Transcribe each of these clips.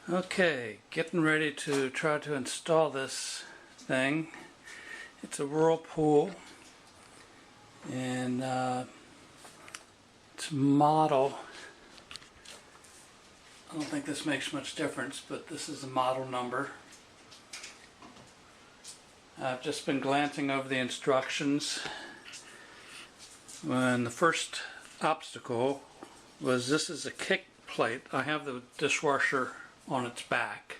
Okay, getting ready to try to install this thing. It's a Whirlpool, and it's model. I don't think this makes much difference, but this is the model number. I've just been glancing over the instructions. When the first obstacle was, this is a kick plate. I have the dishwasher on its back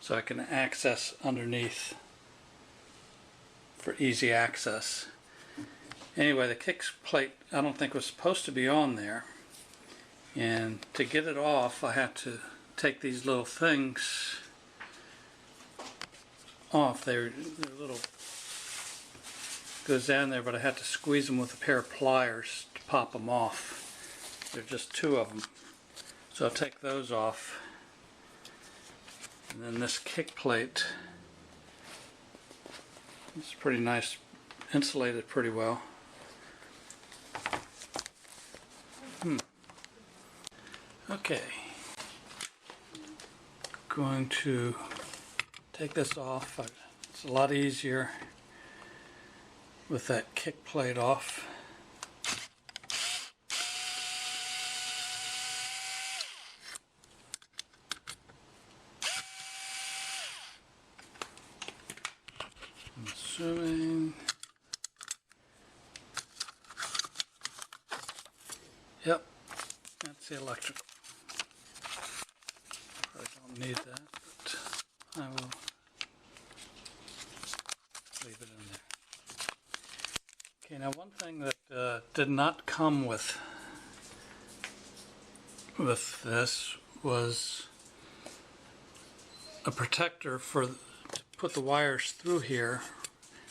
so I can access underneath for easy access. Anyway, the kick plate I don't think was supposed to be on there, and to get it off I had to take these little things off. They're little, goes down there, but I had to squeeze them with a pair of pliers to pop them off. There are just two of them, so I'll take those off. And then this kick plate, it's pretty nice, insulated pretty well. Okay, going to take this off. It's a lot easier with that kick plate off. I'm assuming, yep, that's the electrical. I don't need that, but I will leave it in there. Okay, now one thing that did not come with this was a protector for to put the wires through here.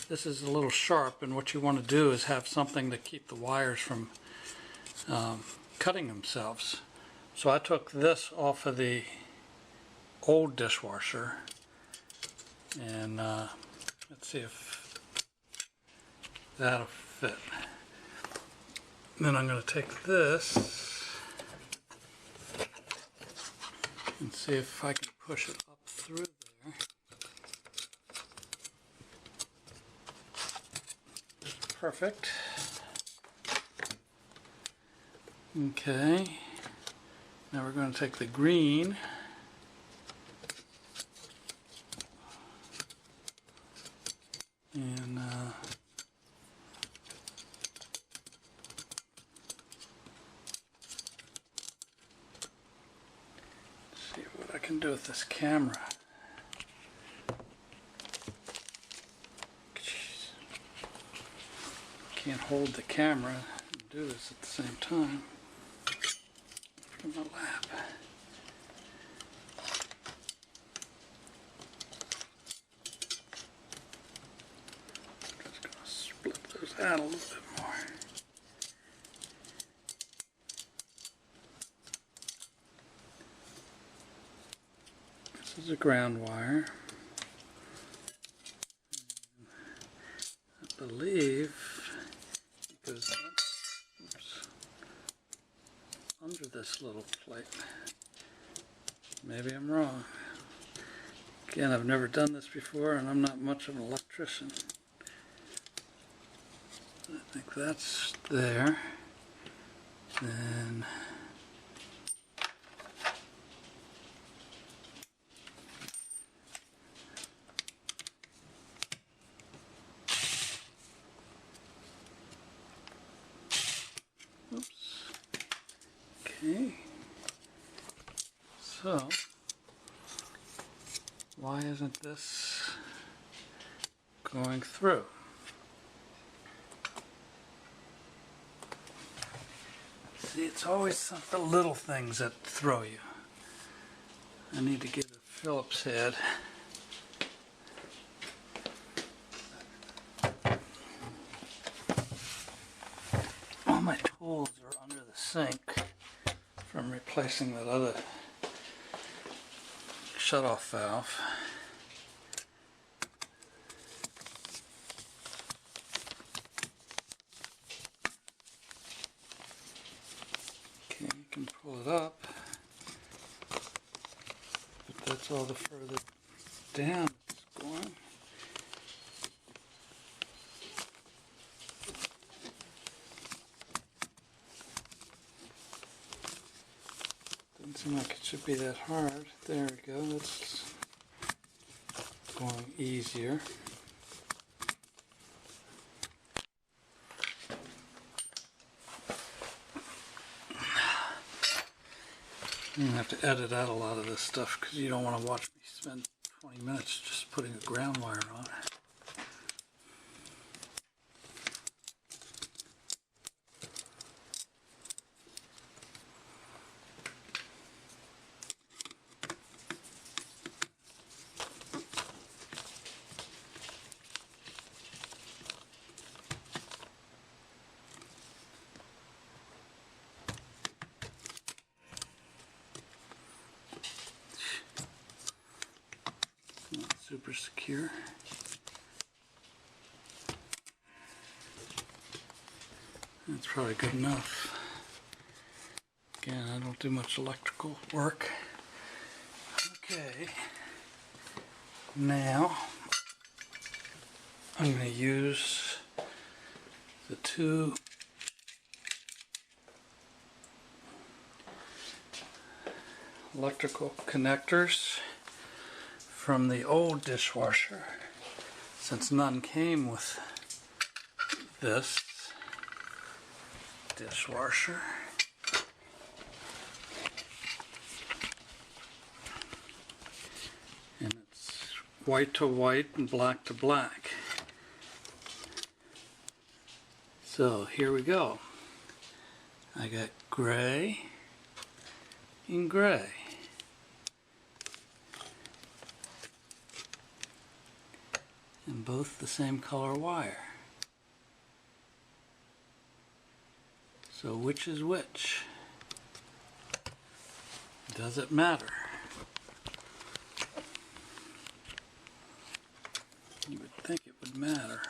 This is a little sharp, and what you want to do is have something to keep the wires from cutting themselves. So I took this off of the old dishwasher, and let's see if that'll fit. And then I'm going to take this and see if I can push it up through there. Perfect. Okay, now we're going to take the green and see what I can do with this camera. Jeez. Can't hold the camera and do this at the same time. From my lap. Just going to split those out a little bit more. This is a ground wire. I believe it goes under this little plate. Maybe I'm wrong. Again, I've never done this before, and I'm not much of an electrician. I think that's there. Then oops. Okay, so why isn't this going through? See, it's always the little things that throw you. I need to get a Phillips head. All my tools are under the sink from replacing that other shutoff valve. Okay, you can pull it up. Put that's all the further down it's going. Doesn't seem like it should be that hard. There we go. That's going easier. I'm going to have to edit out a lot of this stuff because you don't want to watch me spend 20 minutes just putting a ground wire on. Not super secure. That's probably good enough. Again, I don't do much electrical work. Okay, now I'm going to use the two electrical connectors from the old dishwasher, since none came with this dishwasher. And it's white to white and black to black. So here we go. I got gray and gray. And both the same color wire. So which is which? Does it matter? You would think it would matter.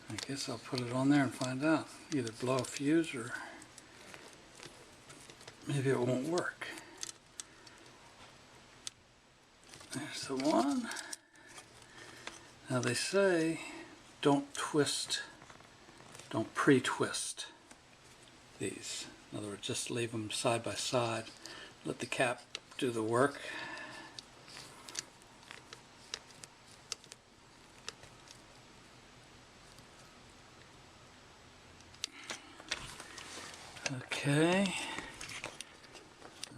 I guess I'll put it on there and find out. Either blow a fuse or maybe it won't work. There's the one. Now they say don't twist, don't pre-twist these. In other words, just leave them side by side. Let the cap do the work. Okay.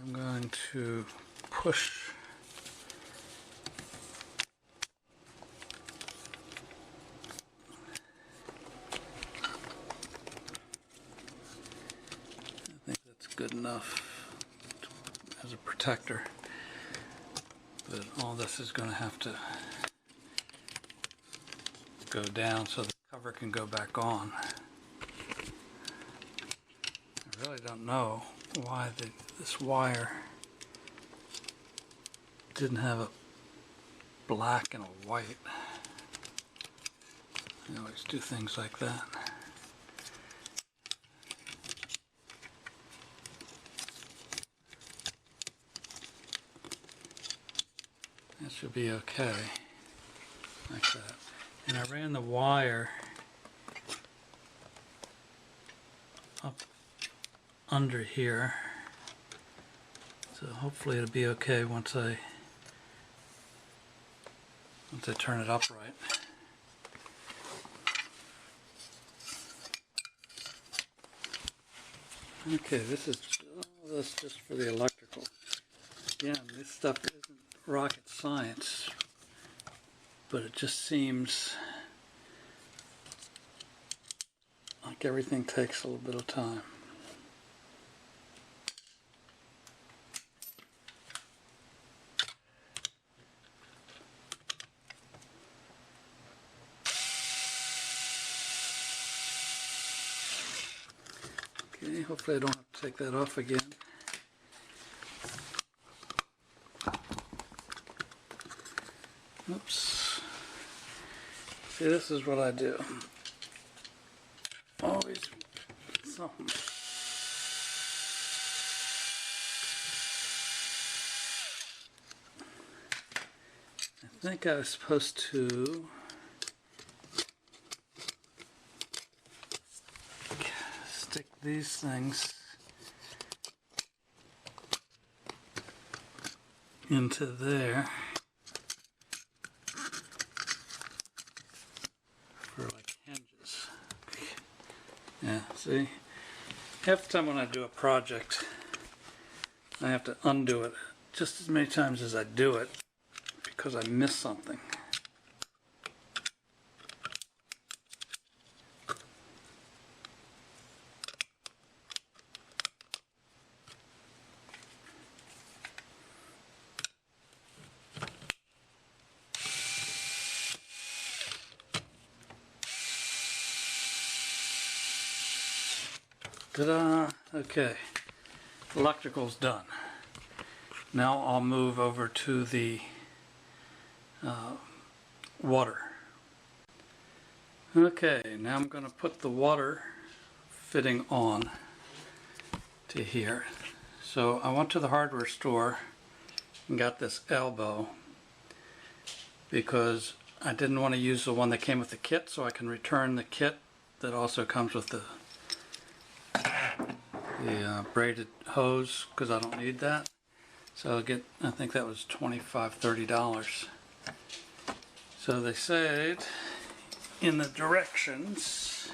I'm going to push good enough as a protector, but all this is going to have to go down so the cover can go back on. I really don't know why this wire didn't have a black and a white. I always do things like that. That should be okay, like that. And I ran the wire up under here, so hopefully it'll be okay once I turn it upright. Okay, this is just for the electrical. Again, this stuff isn't rocket science, but it just seems like everything takes a little bit of time. Okay, hopefully I don't have to take that off again. Oops. See, this is what I do. Always something. I think I was supposed to stick these things into there for like hinges. Yeah, see? Half the time when I do a project, I have to undo it just as many times as I do it because I miss something. Ta-da! Okay, electrical's done. Now I'll move over to the water. Okay, now I'm going to put the water fitting on to here. So I went to the hardware store and got this elbow because I didn't want to use the one that came with the kit, so I can return the kit that also comes with the braided hose because I don't need that. So I'll get, I think that was $25–30. So they said in the directions,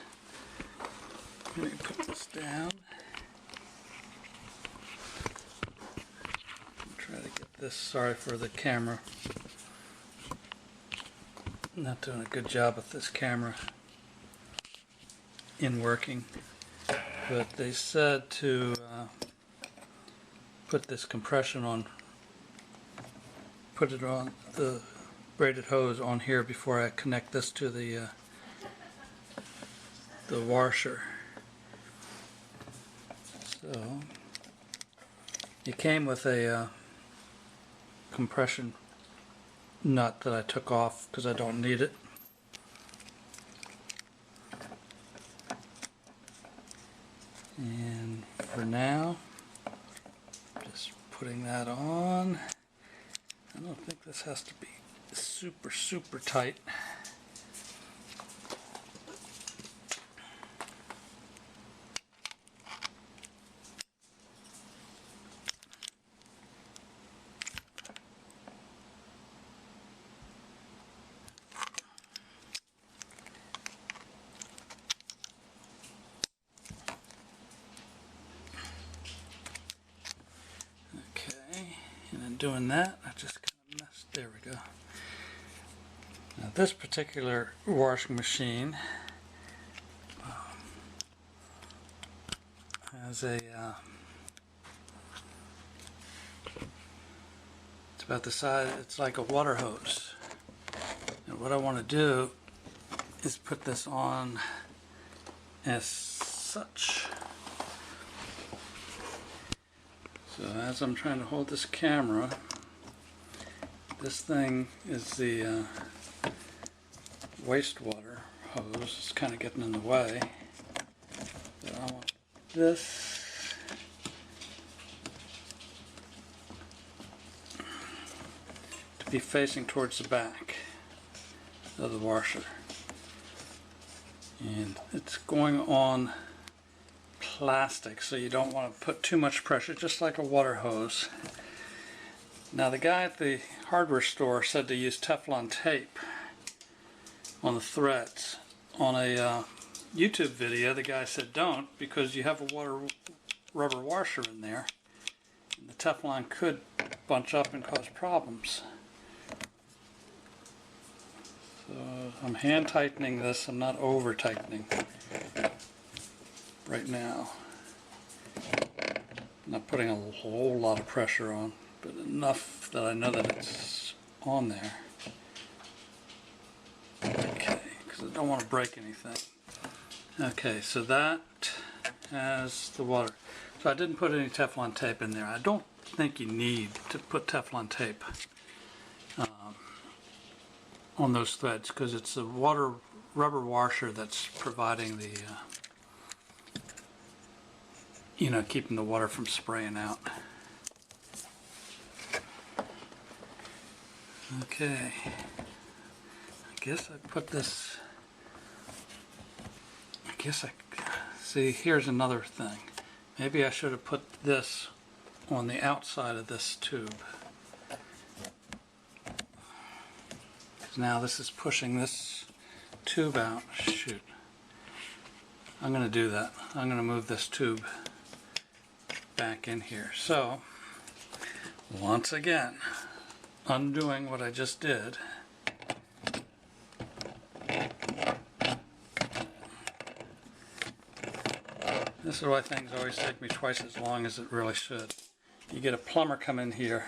let me put this down. Try to get this, sorry for the camera. I'm not doing a good job with this camera in working. But they said to put this compression on, put it on the braided hose on here before I connect this to the washer. So it came with a compression nut that I took off because I don't need it. And for now, just putting that on. I don't think this has to be super tight. Doing that, I just kind of messed, there we go. Now this particular washing machine has a, it's about the size, it's like a water hose. And what I want to do is put this on as such. So as I'm trying to hold this camera, this thing is the wastewater hose. It's kind of getting in the way. But I want this to be facing towards the back of the washer. And it's going on plastic, so you don't want to put too much pressure, just like a water hose. Now the guy at the hardware store said to use Teflon tape on the threads. On a YouTube video, the guy said don't, because you have a rubber washer in there and the Teflon could bunch up and cause problems. So I'm hand tightening this, I'm not over tightening right now. I'm not putting a whole lot of pressure on, but enough that I know that it's on there. Okay, because I don't want to break anything. Okay, so that has the water. So I didn't put any Teflon tape in there. I don't think you need to put Teflon tape on those threads because it's the rubber washer that's providing the you know, keeping the water from spraying out. Okay, I guess I put this, see, here's another thing. Maybe I should have put this on the outside of this tube. Now this is pushing this tube out. Shoot. I'm going to do that. I'm going to move this tube back in here. So, once again, undoing what I just did. This is why things always take me twice as long as it really should. You get a plumber come in here,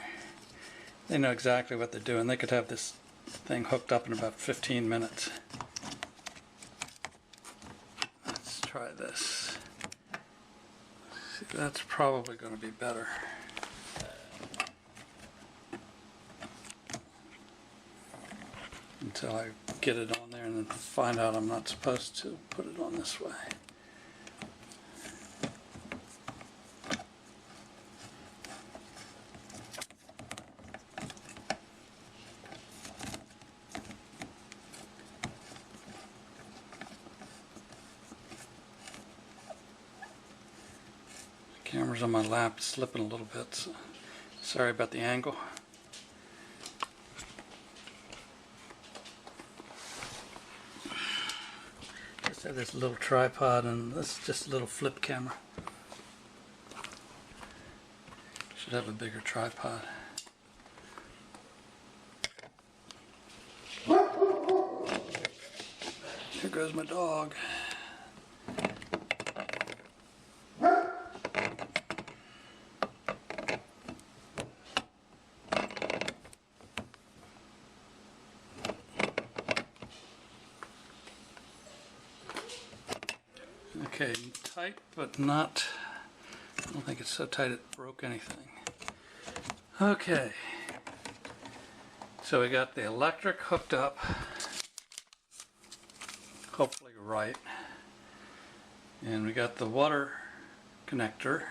they know exactly what they're doing. They could have this thing hooked up in about 15 minutes. Let's try this. See, that's probably going to be better. Until I get it on there and then find out I'm not supposed to put it on this way. The camera's on my lap, it's slipping a little bit, so sorry about the angle. Just have this little tripod, and this is just a little flip camera. Should have a bigger tripod. Here goes my dog. Okay, tight but not, I don't think it's so tight it broke anything. Okay, so we got the electric hooked up, hopefully right, and we got the water connector.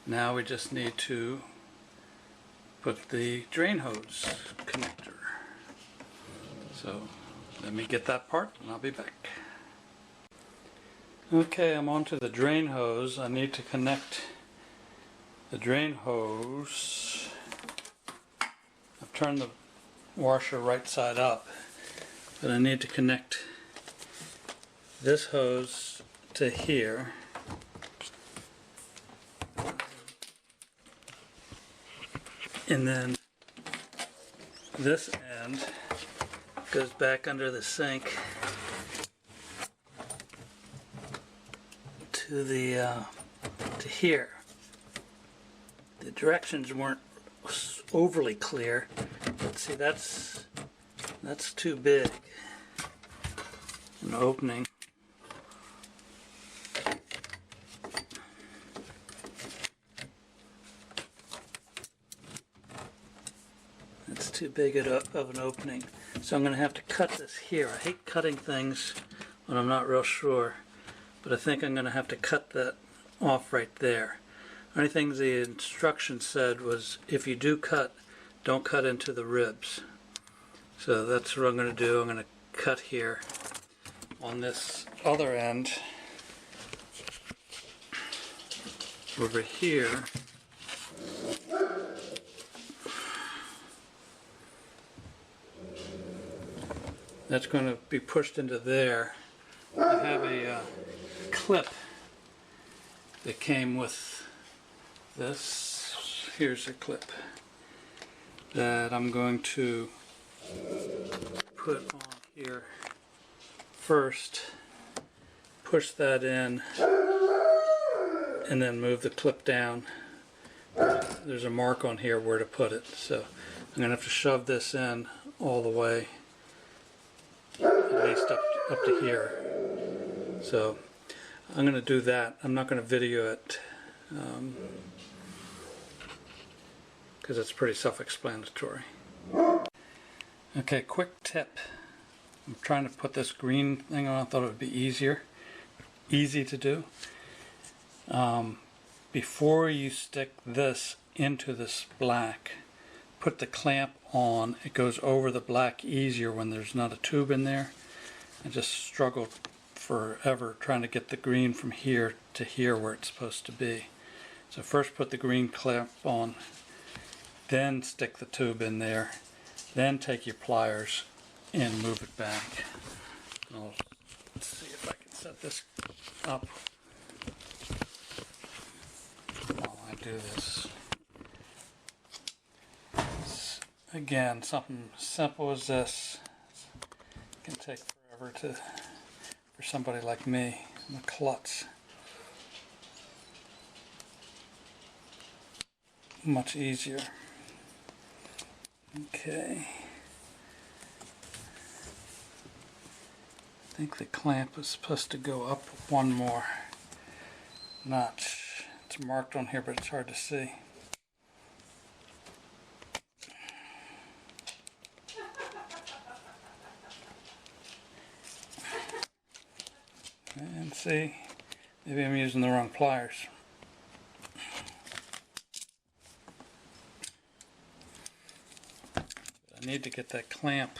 Now we just need to put the drain hose connector. So let me get that part and I'll be back. Okay, I'm onto the drain hose. I need to connect the drain hose. I've turned the washer right side up, but I need to connect this hose to here. And then this end goes back under the sink to the to here. The directions weren't overly clear, but see, that's too big an opening. It's too big of an opening, so I'm going to have to cut this here. I hate cutting things when I'm not real sure, but I think I'm going to have to cut that off right there. The only thing the instruction said was if you do cut, don't cut into the ribs. So that's what I'm going to do. I'm going to cut here on this other end over here. That's going to be pushed into there. I have a clip that came with this. Here's a clip that I'm going to put on here first, push that in, and then move the clip down. There's a mark on here where to put it, so I'm going to have to shove this in all the way, at least up to here. So I'm going to do that. I'm not going to video it because it's pretty self-explanatory. Okay, quick tip. I'm trying to put this green thing on. I thought it would be easy to do. before you stick this into this black, put the clamp on. It goes over the black easier when there's not a tube in there. I just struggled forever trying to get the green from here to here where it's supposed to be. So first put the green clamp on, then stick the tube in there, then take your pliers and move it back. Let's see if I can set this up while I do this. Again, something simple as this can take forever for somebody like me. I'm a klutz. Much easier. Okay. I think the clamp is supposed to go up one more notch. It's marked on here, but it's hard to see. And see, maybe I'm using the wrong pliers. I need to get that clamp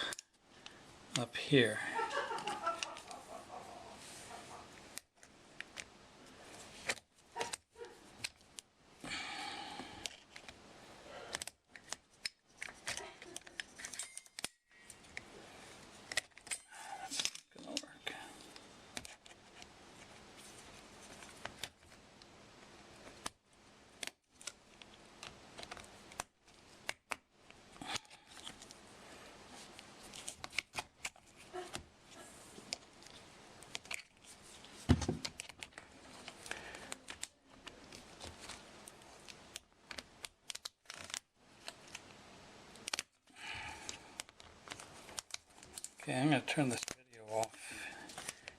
up here. Okay, I'm going to turn this video off.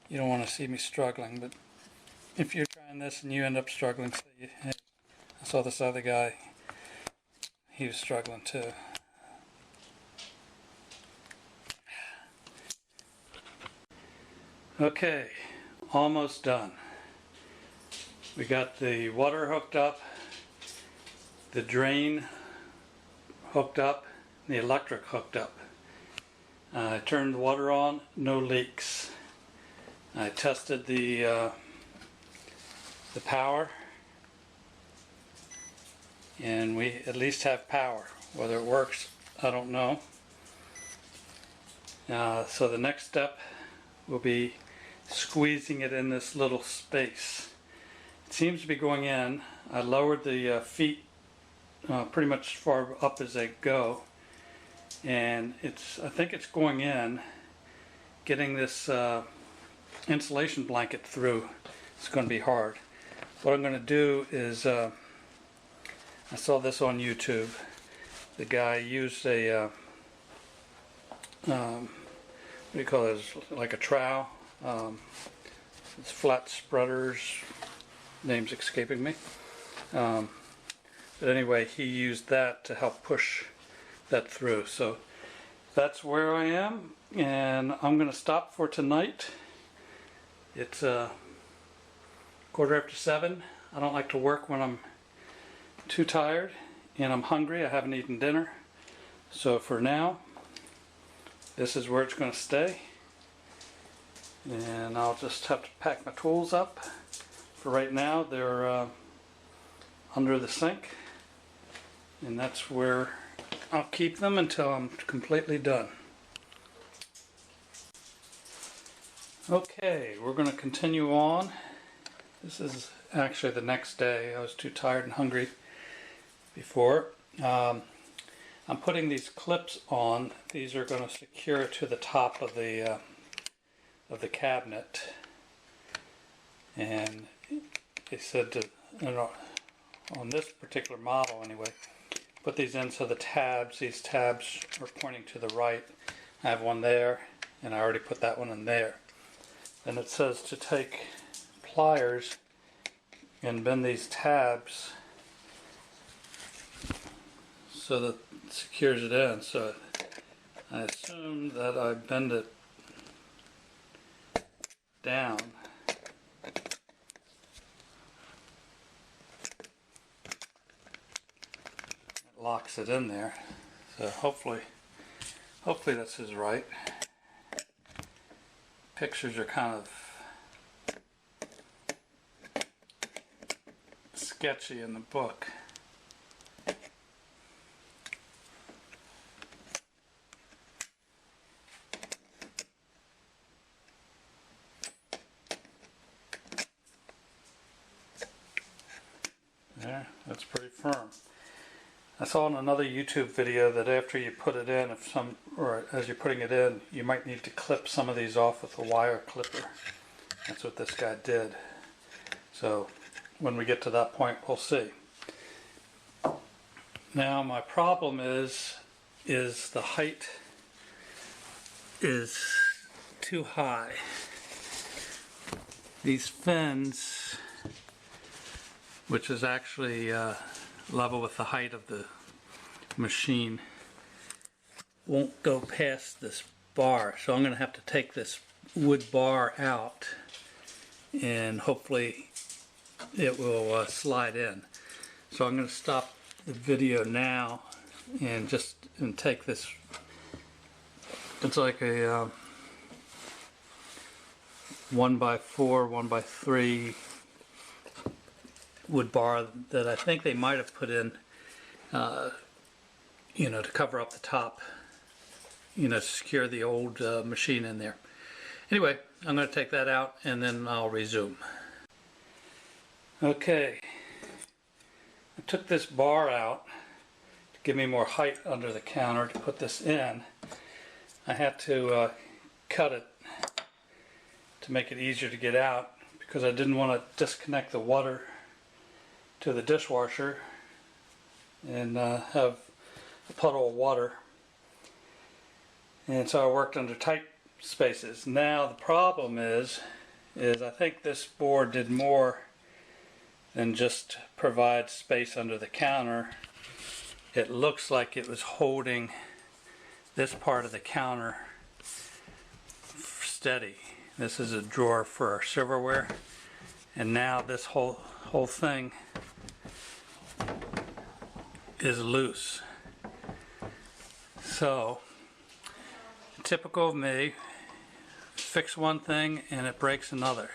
You don't want to see me struggling, but if you're trying this and you end up struggling, say, hey, I saw this other guy, he was struggling too. Okay, almost done. We got the water hooked up, the drain hooked up, and the electric hooked up. I turned the water on, no leaks. I tested the power, and we at least have power. Whether it works, I don't know. So the next step will be squeezing it in this little space. It seems to be going in. I lowered the feet pretty much as far up as they go, and I think it's going in. Getting this insulation blanket through, it's going to be hard. What I'm going to do is, I saw this on YouTube. The guy used a what do you call it? It's like a trowel. It's flat spreaders. Name's escaping me. But anyway, he used that to help push that through. So that's where I am, and I'm going to stop for tonight. It's 7:15. I don't like to work when I'm too tired and I'm hungry. I haven't eaten dinner. So for now, this is where it's going to stay. And I'll just have to pack my tools up. For right now, they're under the sink. And that's where I'll keep them until I'm completely done. Okay, we're going to continue on. This is actually the next day. I was too tired and hungry before. I'm putting these clips on. These are going to secure it to the top of the cabinet. And they said to, on this particular model anyway, put these in so the tabs, these tabs are pointing to the right. I have one there, and I already put that one in there. Then it says to take pliers and bend these tabs so that it secures it in. So I assume that I bend it down locks it in there. So hopefully this is right. Pictures are kind of sketchy in the book. There, that's pretty firm. I saw in another YouTube video that after you put it in, or as you're putting it in, you might need to clip some of these off with a wire clipper. That's what this guy did. So when we get to that point, we'll see. Now my problem is the height is too high. These fins, which is actually level with the height of the machine, won't go past this bar. So I'm going to have to take this wood bar out and hopefully it will slide in. So I'm going to stop the video now and take this. It's like a 1x4, 1x3 wood bar that I think they might have put in, to cover up the top, to secure the old machine in there. Anyway, I'm going to take that out and then I'll resume. Okay, I took this bar out to give me more height under the counter to put this in. I had to cut it to make it easier to get out because I didn't want to disconnect the water to the dishwasher and have a puddle of water. And so I worked under tight spaces. Now the problem is I think this board did more than just provide space under the counter. It looks like it was holding this part of the counter steady. This is a drawer for our silverware, and now this whole thing is loose. So typical of me, fix one thing and it breaks another.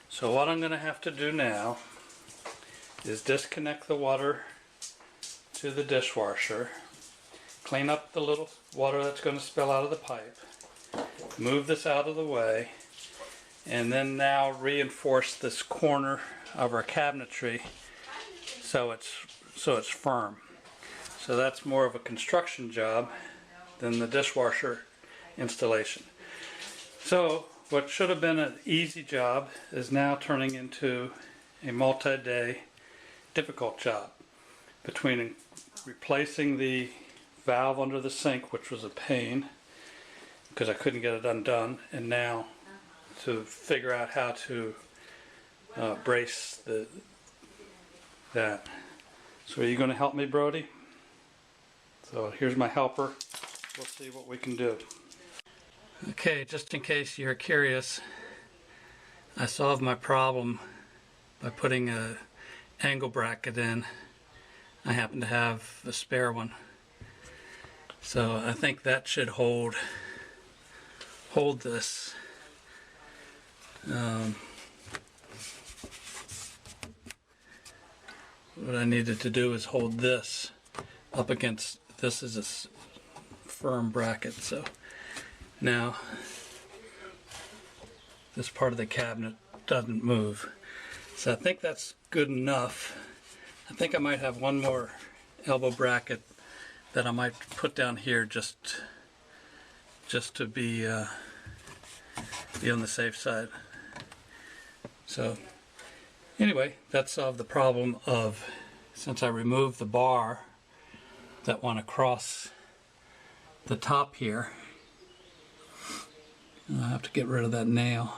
So what I'm going to have to do now is disconnect the water to the dishwasher, clean up the little water that's going to spill out of the pipe, move this out of the way, and then now reinforce this corner of our cabinetry so it's firm. So that's more of a construction job than the dishwasher installation. So what should have been an easy job is now turning into a multi-day difficult job, between replacing the valve under the sink, which was a pain because I couldn't get it undone, and now to figure out how to brace that. So are you going to help me, Brody? So here's my helper. We'll see what we can do. Okay, just in case you're curious, I solved my problem by putting an angle bracket in. I happen to have a spare one. So I think that should hold this. What I needed to do is hold this up against, this is a firm bracket, so now this part of the cabinet doesn't move. So I think that's good enough. I think I might have one more elbow bracket that I might put down here just to be on the safe side. So anyway, that solved the problem of, since I removed the bar that went across the top here, I have to get rid of that nail.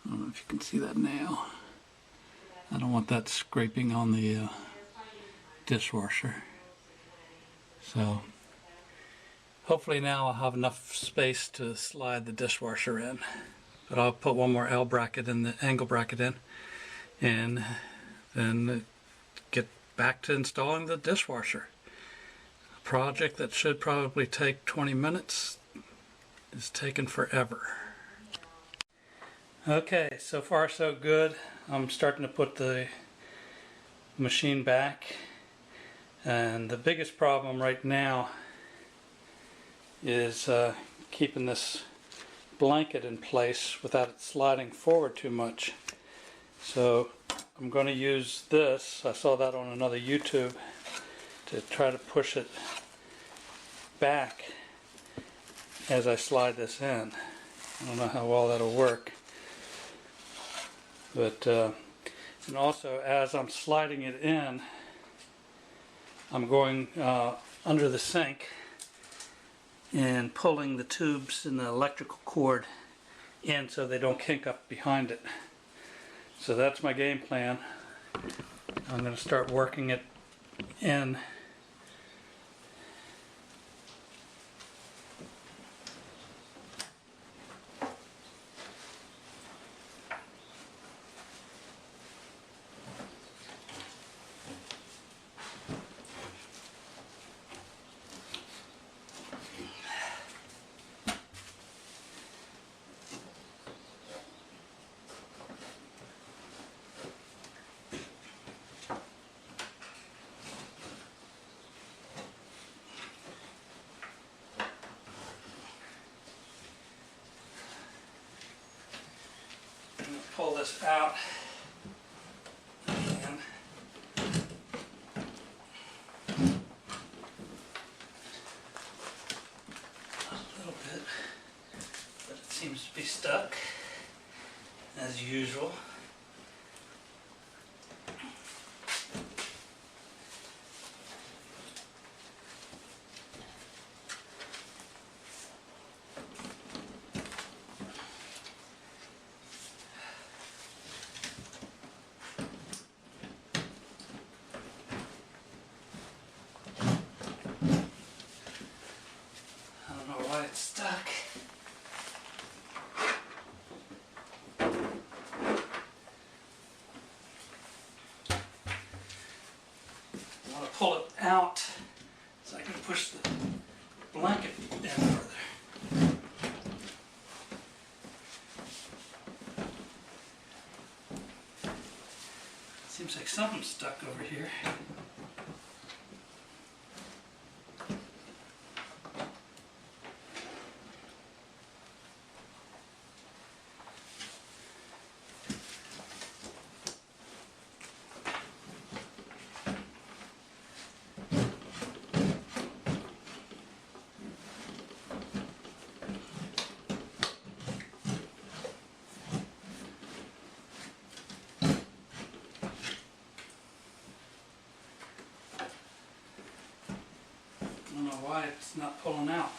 I don't know if you can see that nail. I don't want that scraping on the dishwasher. So hopefully now I'll have enough space to slide the dishwasher in. But I'll put one more L bracket in, the angle bracket in, and then get back to installing the dishwasher. project that should probably take 20 minutes is taking forever. Okay, so far so good. I'm starting to put the machine back, and the biggest problem right now is keeping this blanket in place without it sliding forward too much. So I'm going to use this, I saw that on another YouTube, to try to push it back as I slide this in. I don't know how well that'll work, but and also as I'm sliding it in, I'm going under the sink and pulling the tubes and the electrical cord in so they don't kink up behind it. So that's my game plan. I'm going to start working it in. Pull this out again. A little bit, but it seems to be stuck as usual. It's stuck. I want to pull it out so I can push the blanket in further. Seems like something's stuck over here. I don't know why it's not pulling out.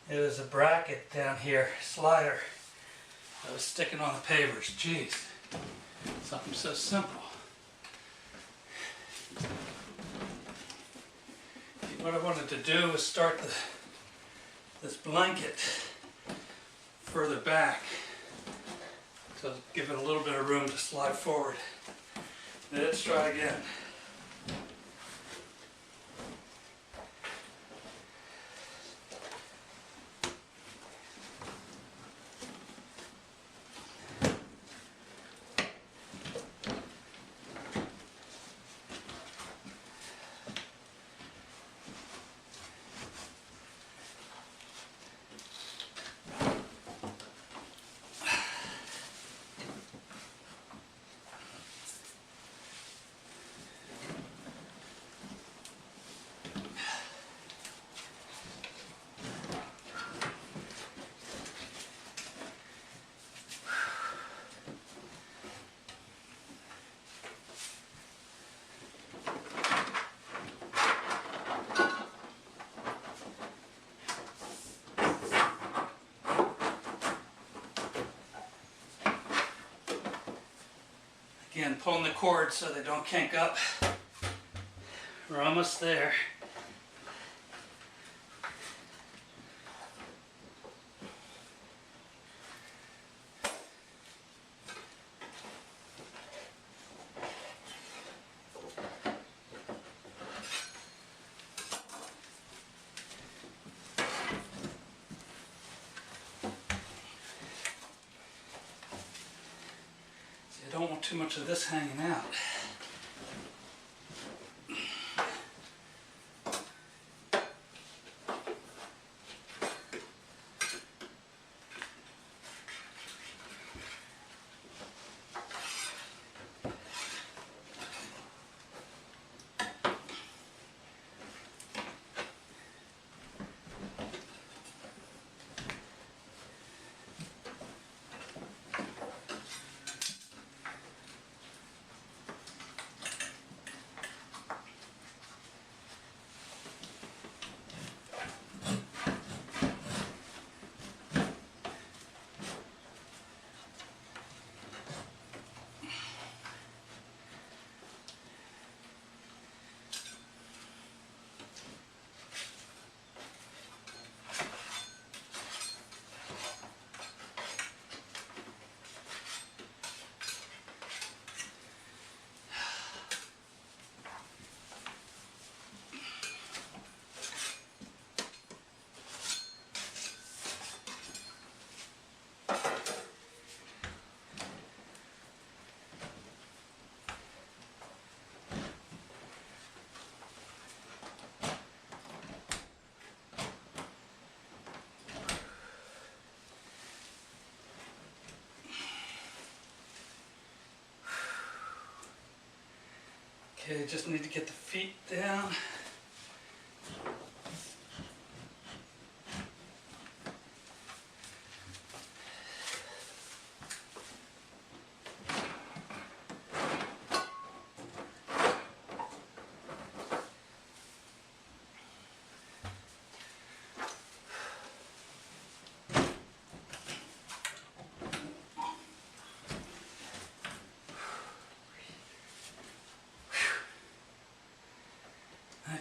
It was a bracket down here, slider, that was sticking on the pavers. Jeez, something so simple. What I wanted to do was start this blanket further back to give it a little bit of room to slide forward. Let's try again. Again, pulling the cords so they don't kink up. We're almost there. I don't want too much of this hanging out. Okay, just need to get the feet down.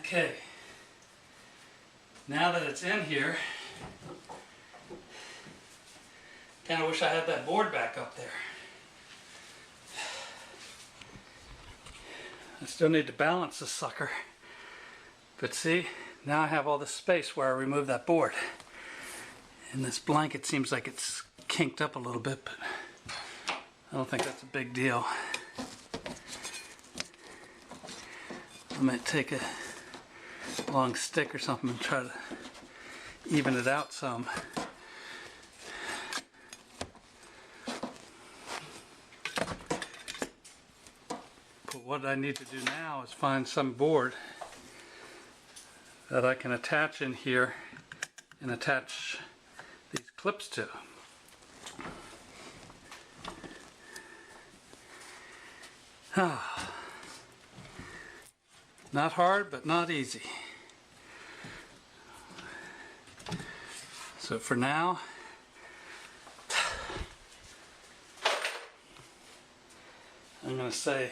Okay, now that it's in here, kind of wish I had that board back up there. I still need to balance this sucker, but see, now I have all this space where I remove that board. And this blanket seems like it's kinked up a little bit, but I don't think that's a big deal. I might take a long stick or something and try to even it out some. But what I need to do now is find some board that I can attach in here and attach these clips to. Not hard, but not easy. So for now, I'm going to say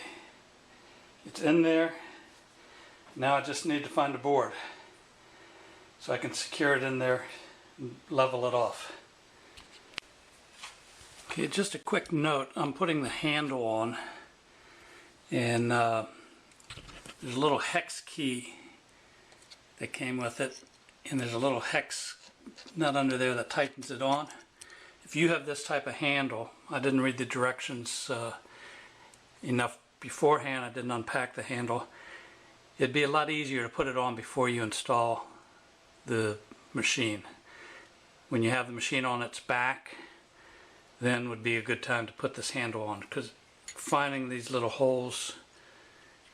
it's in there. Now I just need to find a board so I can secure it in there and level it off. Okay, just a quick note, I'm putting the handle on, and there's a little hex key that came with it, and there's a little hex nut under there that tightens it on. If you have this type of handle, I didn't read the directions enough beforehand, I didn't unpack the handle. It'd be a lot easier to put it on before you install the machine. When you have the machine on its back, then would be a good time to put this handle on, because finding these little holes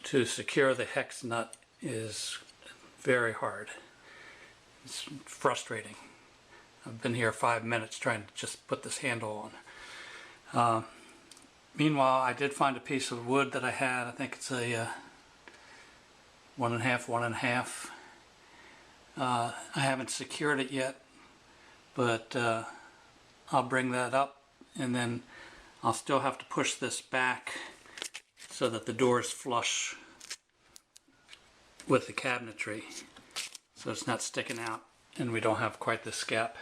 to secure the hex nut is very hard. It's frustrating. I've been here 5 minutes trying to just put this handle on. Meanwhile, I did find a piece of wood that I had. I think it's a 1.5x1.5. I haven't secured it yet, but I'll bring that up, and then I'll still have to push this back so that the door is flush with the cabinetry, so it's not sticking out and we don't have quite this gap.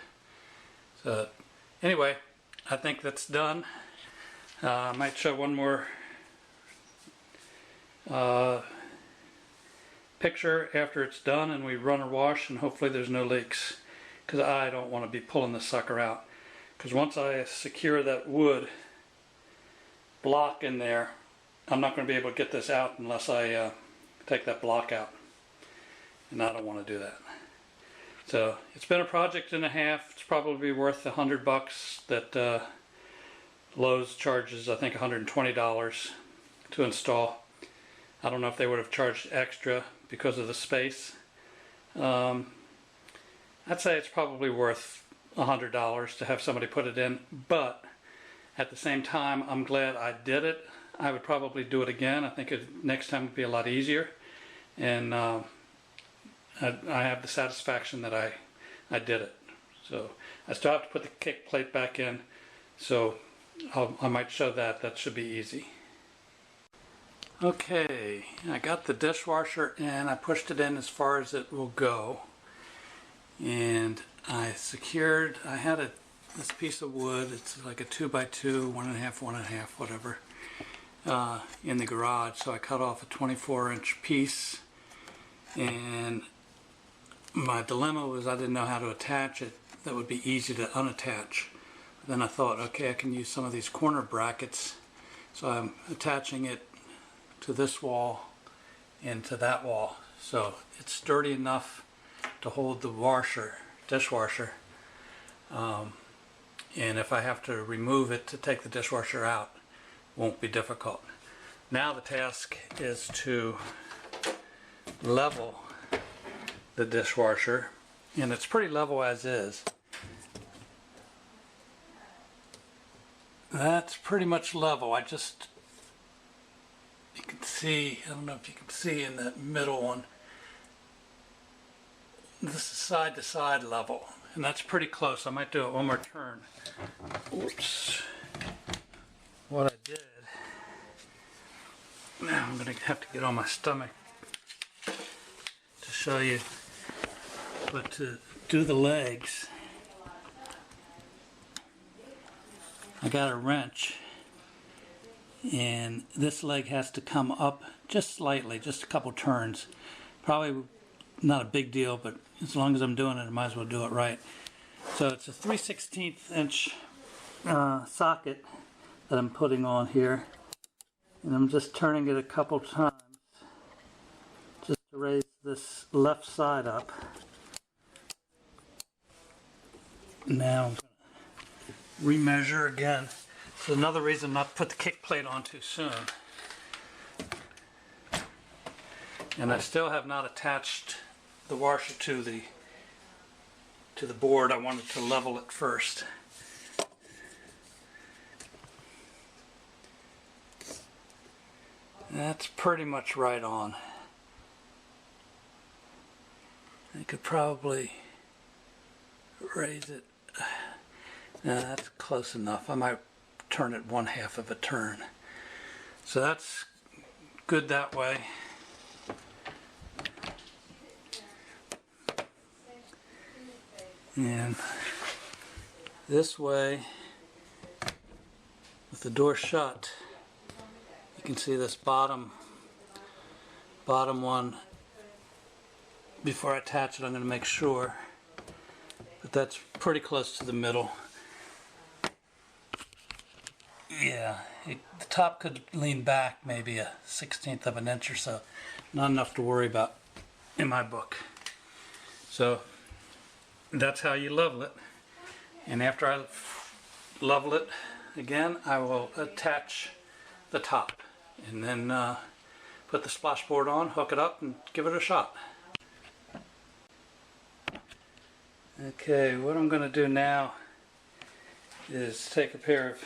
So anyway, I think that's done. I might show one more picture after it's done and we run a wash, and hopefully there's no leaks, because I don't want to be pulling the sucker out, because once I secure that wood block in there, I'm not going to be able to get this out unless I take that block out, and I don't want to do that. So it's been a project and a half. It's probably worth $100 that Lowe's charges, I think, $120 to install. I don't know if they would have charged extra because of the space. I'd say it's probably worth $100 to have somebody put it in, but at the same time, I'm glad I did it. I would probably do it again. I think next time would be a lot easier, and I have the satisfaction that I did it. So I still have to put the kick plate back in, so I might show that. That should be easy. Okay, I got the dishwasher and I pushed it in as far as it will go, and I had this piece of wood, it's like a 2x2, 1.5x1.5, whatever, in the garage, so I cut off a 24-inch piece, and my dilemma was I didn't know how to attach it that would be easy to unattach. Then I thought, okay, I can use some of these corner brackets, so I'm attaching it to this wall and to that wall, so it's sturdy enough to hold the dishwasher, and if I have to remove it to take the dishwasher out, it won't be difficult. Now the task is to level the dishwasher, and it's pretty level as is. That's pretty much level. You can see, I don't know if you can see in that middle one, this is side to side level, and that's pretty close. I might do it one more turn. Oops. What I did, now I'm going to have to get on my stomach to show you, but to do the legs, I got a wrench, and this leg has to come up just slightly, just a couple turns. Probably not a big deal, but as long as I'm doing it, I might as well do it right. So it's a 3/16 inch socket that I'm putting on here, and I'm just turning it a couple times just to raise this left side up. Now I'm going to remeasure again. So another reason not to put the kick plate on too soon. And I still have not attached the washer to the board. I wanted to level it first. That's pretty much right on. I could probably, raise it. That's close enough. I might turn it 1/2 of a turn. So that's good that way. And this way, with the door shut, you can see this bottom one. Before I attach it, I'm going to make sure, but that's pretty close to the middle. Yeah, the top could lean back maybe a 1/16 of an inch or so. Not enough to worry about in my book. So that's how you level it. And after I level it again, I will attach the top and then put the splash board on, hook it up, and give it a shot. Okay, what I'm going to do now is take a pair of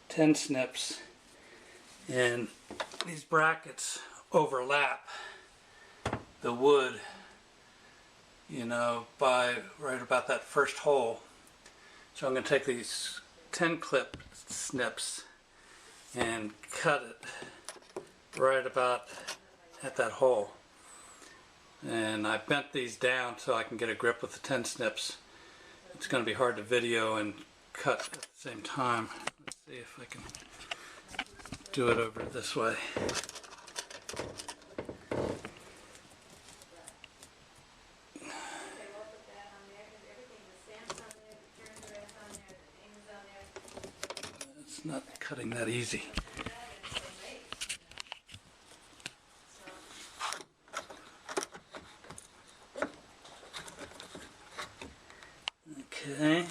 10 snips, and these brackets overlap the wood, you know, by right about that first hole. So I'm going to take these 10 clip snips and cut it right about at that hole. And I bent these down so I can get a grip with the 10 snips. It's going to be hard to video and cut at the same time. Let's see if I can do it over this way. It's not cutting that easy. Okay.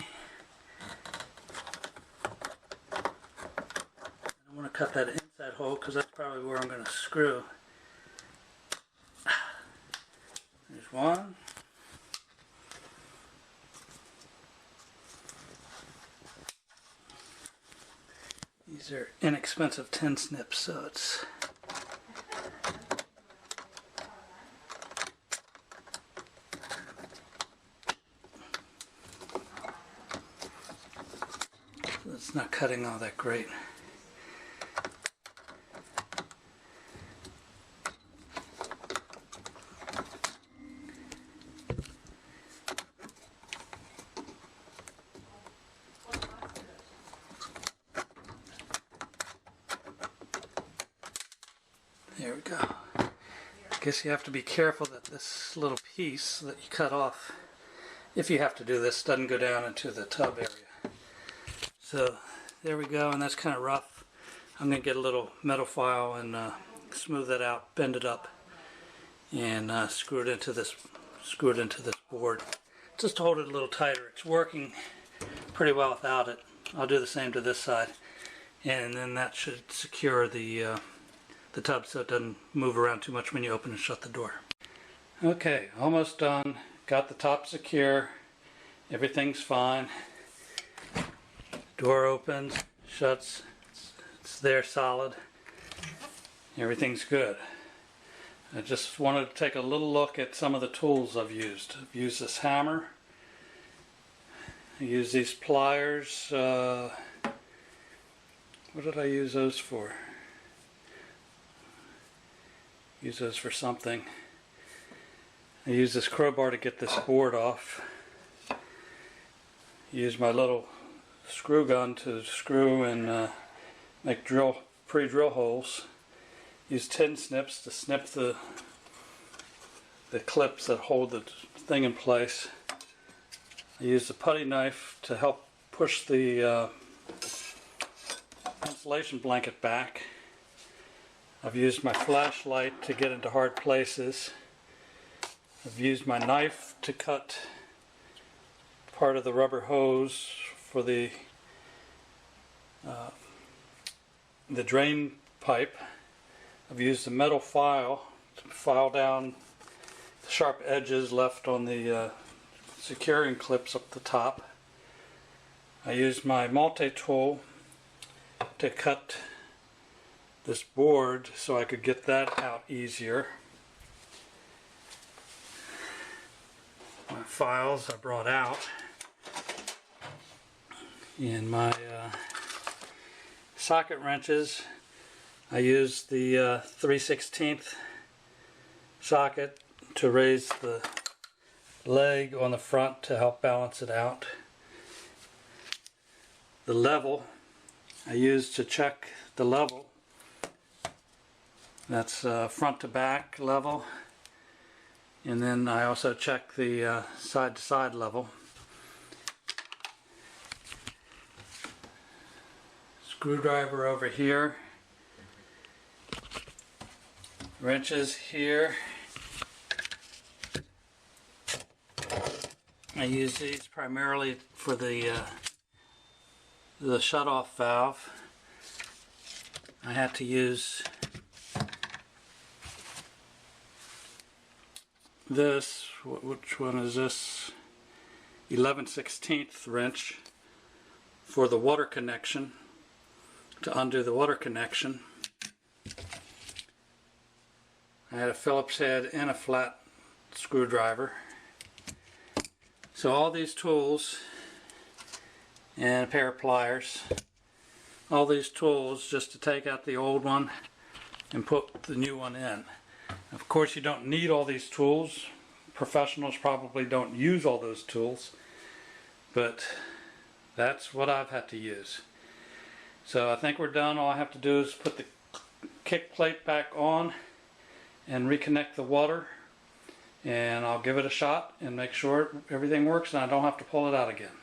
I want to cut that inside hole because that's probably where I'm going to screw. There's one. These are inexpensive 10 snips, so it's not cutting all that great. There we go. I guess you have to be careful that this little piece that you cut off, if you have to do this, doesn't go down into the tub area. So there we go, and that's kind of rough. I'm going to get a little metal file and smooth that out, bend it up, and screw it into this board. Just to hold it a little tighter. It's working pretty well without it. I'll do the same to this side, and then that should secure the tub so it doesn't move around too much when you open and shut the door. Okay, almost done. Got the top secure. Everything's fine. Door opens, shuts, it's there solid. Everything's good. I just wanted to take a little look at some of the tools I've used. I've used this hammer. I used these pliers. What did I use those for? Use those for something. I used this crowbar to get this board off. Use my little screw gun to screw and make pre-drill holes. Use 10 snips to snip the clips that hold the thing in place. I use the putty knife to help push the insulation blanket back. I've used my flashlight to get into hard places. I've used my knife to cut part of the rubber hose for the drain pipe. I've used a metal file to file down the sharp edges left on the securing clips up the top. I used my multi-tool to cut this board so I could get that out easier. My files I brought out. In my socket wrenches, I used the 3/16 socket to raise the leg on the front to help balance it out. The level I used to check the level. That's front to back level. And then I also check the side to side level. Screwdriver over here. Wrenches here. I use these primarily for the shut-off valve. I had to use this, which one is this? 11/16 wrench for the water connection, to undo the water connection. I had a Phillips head and a flat screwdriver. So all these tools and a pair of pliers, all these tools just to take out the old one and put the new one in. Of course, you don't need all these tools. Professionals probably don't use all those tools, but that's what I've had to use. So I think we're done. All I have to do is put the kick plate back on and reconnect the water, and I'll give it a shot and make sure everything works and I don't have to pull it out again.